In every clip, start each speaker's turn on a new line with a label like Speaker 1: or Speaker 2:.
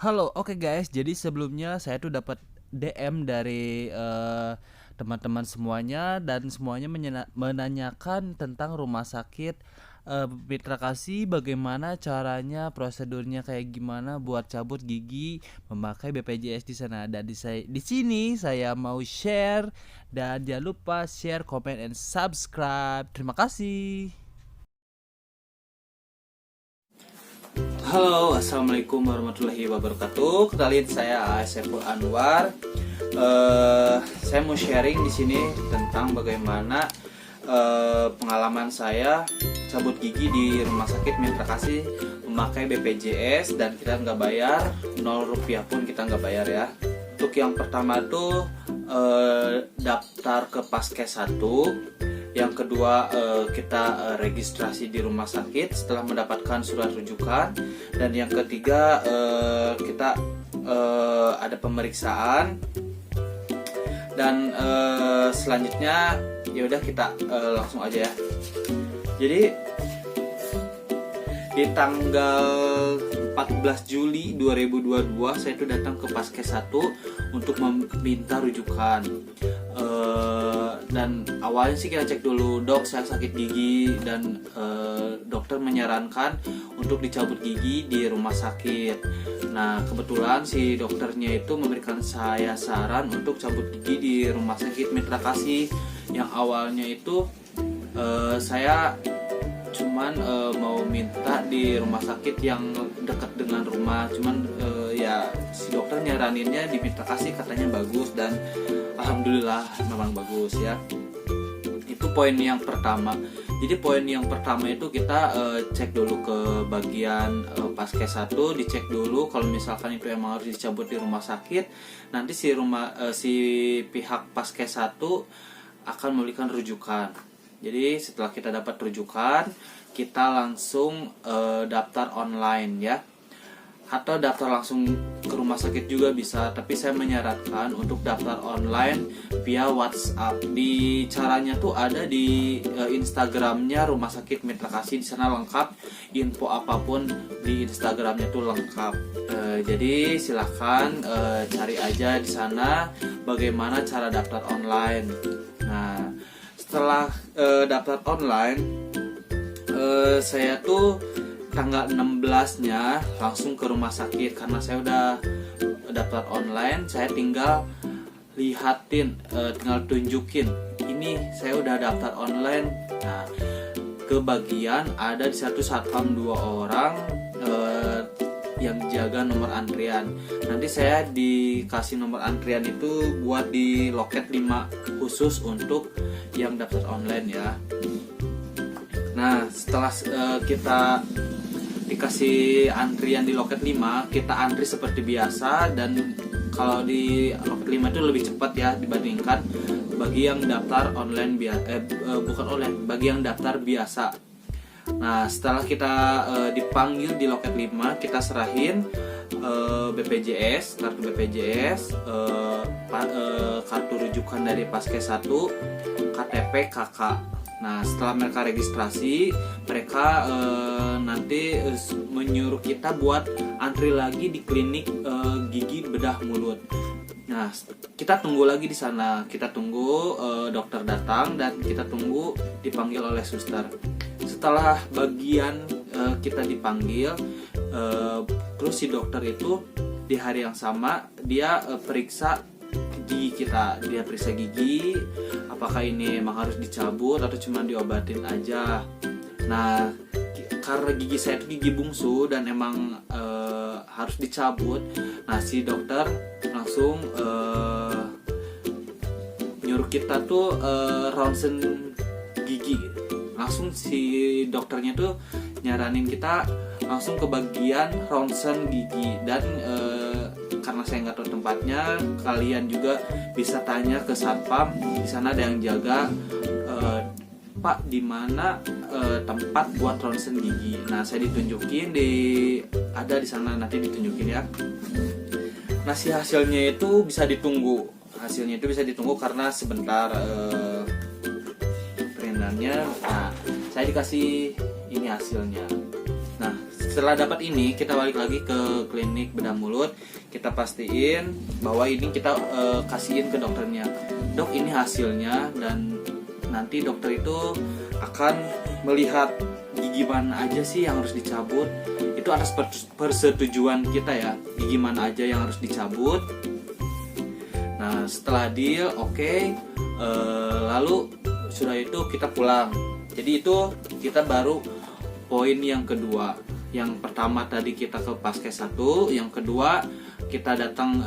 Speaker 1: Halo, oke guys. Jadi sebelumnya saya tuh dapat DM dari teman-teman semuanya dan semuanya menanyakan tentang rumah sakit Mitra Kasih, bagaimana caranya, prosedurnya kayak gimana buat cabut gigi memakai BPJS di sana. Dan di sini saya mau share, dan jangan lupa share, comment, and subscribe. Terima kasih. Halo, assalamualaikum warahmatullahi wabarakatuh. Kenalin, saya Saiful Anwar. Saya mau sharing di sini tentang bagaimana pengalaman saya cabut gigi di Rumah Sakit Mitra Kasih memakai BPJS, dan kita nggak bayar, 0 rupiah pun kita nggak bayar ya. Untuk yang pertama tuh daftar ke Paskes 1. Yang kedua, kita registrasi di rumah sakit setelah mendapatkan surat rujukan. Dan yang ketiga, kita ada pemeriksaan. Dan selanjutnya ya udah kita langsung aja ya. Jadi di tanggal 14 Juli 2022 saya itu datang ke Paskes 1 untuk meminta rujukan. Dan awalnya sih kita cek dulu, dok saya sakit gigi, dan dokter menyarankan untuk dicabut gigi di rumah sakit. Nah kebetulan si dokternya itu memberikan saya saran untuk cabut gigi di Rumah Sakit Mitra Kasih. Yang awalnya itu saya cuman mau minta di rumah sakit yang dekat dengan rumah, cuman ya si dokter nyaraninnya di Mitra Kasih, katanya bagus, dan alhamdulillah memang bagus ya. Itu poin yang pertama. Jadi poin yang pertama itu kita cek dulu ke bagian Paskes 1, dicek dulu kalau misalkan itu emang harus dicabut di rumah sakit. Nanti si pihak Paskes 1 akan memberikan rujukan. Jadi setelah kita dapat rujukan, kita langsung daftar online ya, atau daftar langsung ke rumah sakit juga bisa. Tapi saya menyarankan untuk daftar online via WhatsApp. Di caranya tuh ada di Instagramnya Rumah Sakit Mitra Kasih. Di sana lengkap, info apapun di Instagramnya tuh lengkap. Jadi silahkan cari aja di sana bagaimana cara daftar online. Nah setelah daftar online, saya tuh tanggal 16-nya langsung ke rumah sakit. Karena saya udah daftar online, saya tinggal lihatin, tinggal tunjukin ini saya udah daftar online. Nah ke bagian ada di satu satpam 2 orang yang jaga nomor antrian. Nanti saya dikasih nomor antrian itu buat di loket 5 khusus untuk yang daftar online ya. Nah setelah kita dikasih antrian di loket 5, kita antri seperti biasa. Dan kalau di loket 5 itu lebih cepat ya dibandingkan bagi yang daftar online bukan online, bagi yang daftar biasa. Nah setelah kita dipanggil di loket 5, kita serahin BPJS, kartu BPJS, kartu rujukan dari Paskes 1, KTP, KK. Nah setelah mereka registrasi, mereka nanti menyuruh kita buat antri lagi di klinik gigi bedah mulut. Nah kita tunggu lagi di sana, kita tunggu dokter datang, dan kita tunggu dipanggil oleh suster. Setelah bagian kita dipanggil, terus si dokter itu di hari yang sama dia periksa gigi kita. Dia periksa gigi, apakah ini emang harus dicabut atau cuma diobatin aja. Nah karena gigi saya itu gigi bungsu dan emang harus dicabut, nah si dokter langsung nyuruh kita tuh ronsen gigi. Langsung si dokternya tuh nyaranin kita langsung ke bagian ronsen gigi. Dan karena saya nggak tahu tempatnya, kalian juga bisa tanya ke satpam, di sana ada yang jaga. Pak, di mana tempat buat ronsen gigi? Nah saya ditunjukin, ada di sana, nanti ditunjukin ya. Nah si hasilnya itu bisa ditunggu. Hasilnya itu bisa ditunggu karena sebentar perindannya. Nah saya dikasih ini hasilnya. Nah setelah dapat ini, kita balik lagi ke klinik bedah mulut. Kita pastiin bahwa ini kita kasihin ke dokternya. Dok, ini hasilnya, dan nanti dokter itu akan melihat gigi mana aja sih yang harus dicabut. Itu atas persetujuan kita ya, gigi mana aja yang harus dicabut. Nah, setelah deal, oke. Lalu sudah itu kita pulang. Jadi itu kita baru poin yang kedua. Yang pertama tadi kita ke Paskes 1, yang kedua kita datang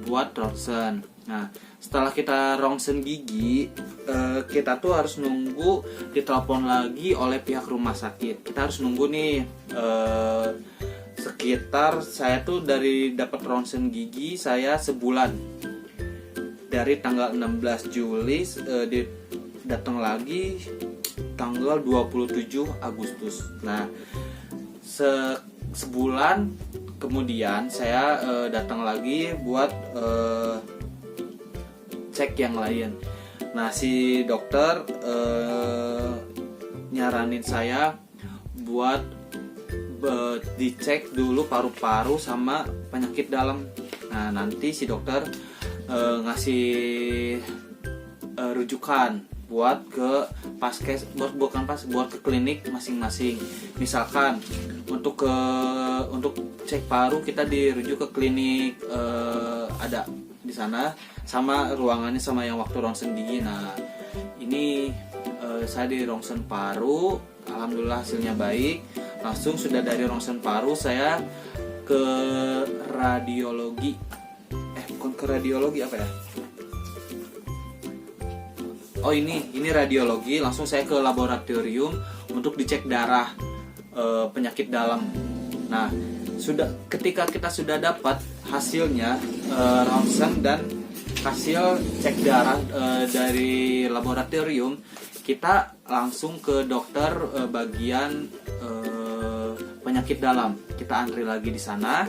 Speaker 1: buat ronsen. Nah, setelah kita ronsen gigi, kita tuh harus nunggu ditelepon lagi oleh pihak rumah sakit. Kita harus nunggu nih sekitar, saya tuh dari dapat ronsen gigi saya sebulan. Dari tanggal 16 Juli datang lagi tanggal 27 Agustus. Nah, sebulan kemudian saya datang lagi buat cek yang lain. Nah, si dokter nyaranin saya buat dicek dulu paru-paru sama penyakit dalam. Nah, nanti si dokter ngasih rujukan buat ke paskes, buat ke klinik masing-masing. Misalkan untuk cek paru kita dirujuk ke klinik ada di sana, sama ruangannya sama yang waktu ronsen gigi. Nah, ini saya di ronsen paru, alhamdulillah hasilnya baik. Langsung sudah dari ronsen paru saya ke radiologi. Bukan ke radiologi, apa ya? Oh, ini radiologi. Langsung saya ke laboratorium untuk dicek darah, penyakit dalam. Nah, ketika kita sudah dapat hasilnya, ronsen dan hasil cek darah dari laboratorium, kita langsung ke dokter bagian penyakit dalam. Kita antri lagi di sana.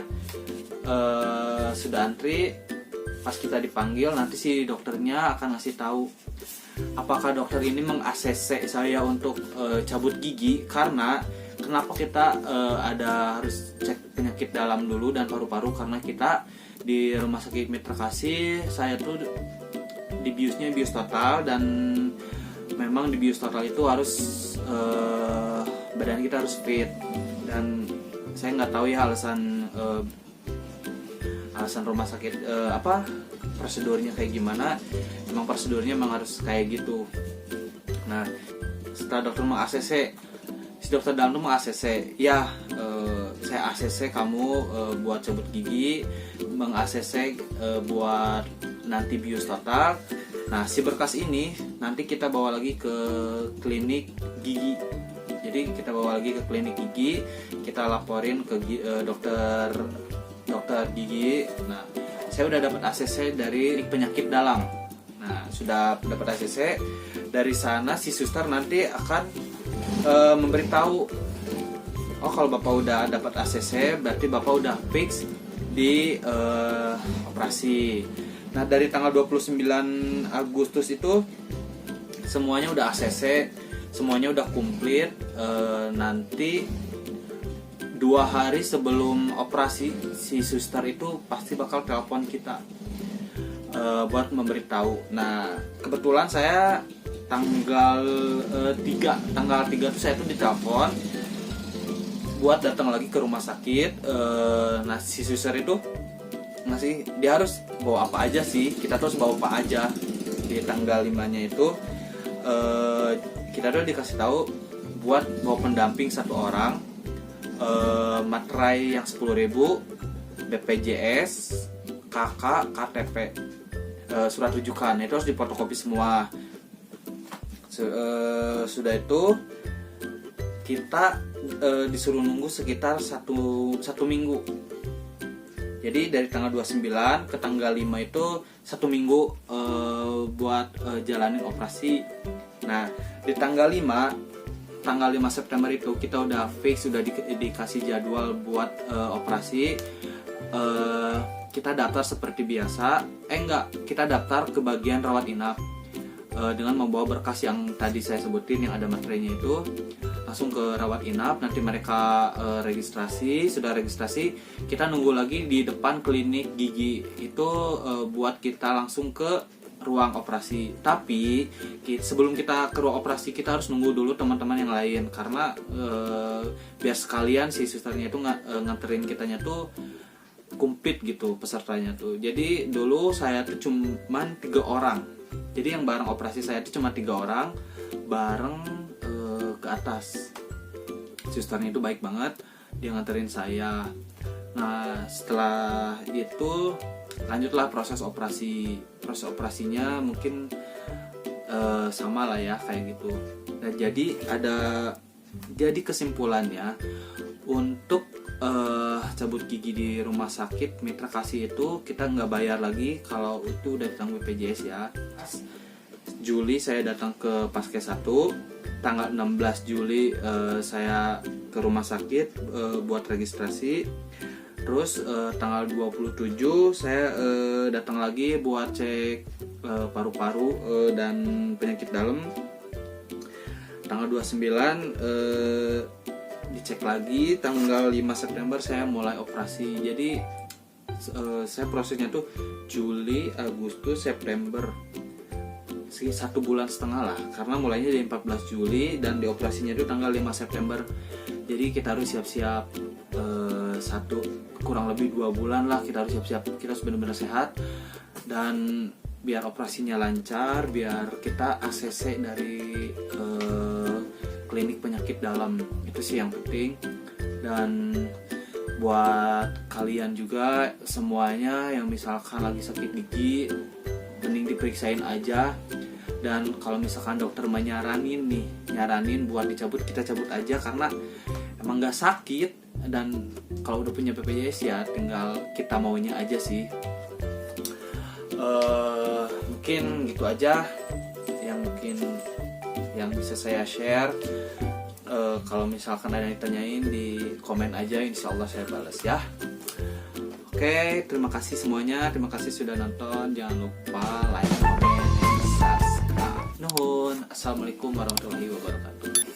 Speaker 1: Sudah antri, pas kita dipanggil, nanti si dokternya akan ngasih tahu apakah dokter ini meng-ACC saya untuk cabut gigi. Karena kenapa kita harus cek penyakit dalam dulu dan paru-paru, karena kita di Rumah Sakit Mitra Kasih, saya tuh di biusnya bius total, dan memang di bius total itu harus badan kita harus fit. Dan saya nggak tahu ya alasan rumah sakit prosedurnya kayak gimana. Emang prosedurnya memang harus kayak gitu. Nah, setelah dokter meng-ACC, si dokter dalam itu meng-ACC, ya saya ACC kamu buat cabut gigi, meng-ACC buat nanti bius total. Nah, si berkas ini nanti kita bawa lagi ke klinik gigi. Jadi kita bawa lagi ke klinik gigi, kita laporin ke dokter gigi. Nah, saya udah dapat ACC dari penyakit dalam. Nah, sudah dapat ACC dari sana, si suster nanti akan memberitahu, oh kalau bapak udah dapat ACC berarti bapak udah fix di operasi. Nah, dari tanggal 29 Agustus itu semuanya udah ACC, semuanya udah komplit. Nanti 2 hari sebelum operasi, si suster itu pasti bakal telepon kita buat memberitahu. Nah, kebetulan saya tanggal 3 tuh saya tuh ditelepon buat datang lagi ke rumah sakit. Nah, si suster itu dia harus bawa apa aja sih, kita terus bawa apa aja. Di tanggal 5-nya itu kita udah dikasih tahu buat bawa pendamping 1 orang, materai yang 10.000, BPJS, KK, KTP, surat rujukan. Itu harus difotokopi semua. Sudah itu kita disuruh nunggu sekitar satu minggu. Jadi dari tanggal 29 ke tanggal 5 itu 1 minggu buat jalanin operasi. Nah, di tanggal 5 September itu kita udah fix, sudah dikasih jadwal buat operasi. Kita daftar seperti biasa. Kita daftar ke bagian rawat inap dengan membawa berkas yang tadi saya sebutin yang ada materainya itu. langsung ke rawat inap. Nanti mereka registrasi, sudah registrasi kita nunggu lagi di depan klinik gigi itu buat kita langsung ke ruang operasi. Tapi sebelum kita ke ruang operasi kita harus nunggu dulu teman-teman yang lain, karena biar sekalian si susternya itu nganterin kitanya tuh kumplit gitu pesertanya tuh. Jadi dulu saya tuh cuman 3 orang. Jadi yang bareng operasi saya tuh cuma 3 orang bareng ke atas. Susternya itu baik banget, dia nganterin saya. Nah setelah itu lanjutlah proses operasi. Proses operasinya mungkin sama lah ya kayak gitu. Nah jadi kesimpulannya untuk cabut gigi di rumah sakit Mitra Kasih itu kita nggak bayar lagi kalau itu udah ditanggung BPJS ya. Juli saya datang ke Paskes 1, tanggal 16 Juli saya ke rumah sakit buat registrasi. Terus tanggal 27 saya datang lagi buat cek paru-paru dan penyakit dalam. Tanggal 29 dicek lagi. Tanggal 5 September saya mulai operasi. Jadi saya prosesnya tuh Juli, Agustus, September, 1,5 bulan lah, karena mulainya dari 14 Juli dan dioperasinya itu tanggal 5 September. Jadi kita harus siap-siap kurang lebih 2 bulan lah, kita harus siap-siap, kita harus benar-benar sehat dan biar operasinya lancar, biar kita ACC dari klinik penyakit dalam. Itu sih yang penting. Dan buat kalian juga semuanya yang misalkan lagi sakit gigi, mending diperiksain aja. Dan kalau misalkan dokter nyaranin buat dicabut, kita cabut aja karena emang gak sakit. Dan kalau udah punya BPJS ya tinggal kita maunya aja sih. Mungkin gitu aja yang bisa saya share. Kalau misalkan ada yang ditanyain di komen aja, insya Allah saya balas ya. Oke, terima kasih semuanya, terima kasih sudah nonton. Jangan lupa like, comment, and subscribe. Nuhun. Assalamualaikum warahmatullahi wabarakatuh.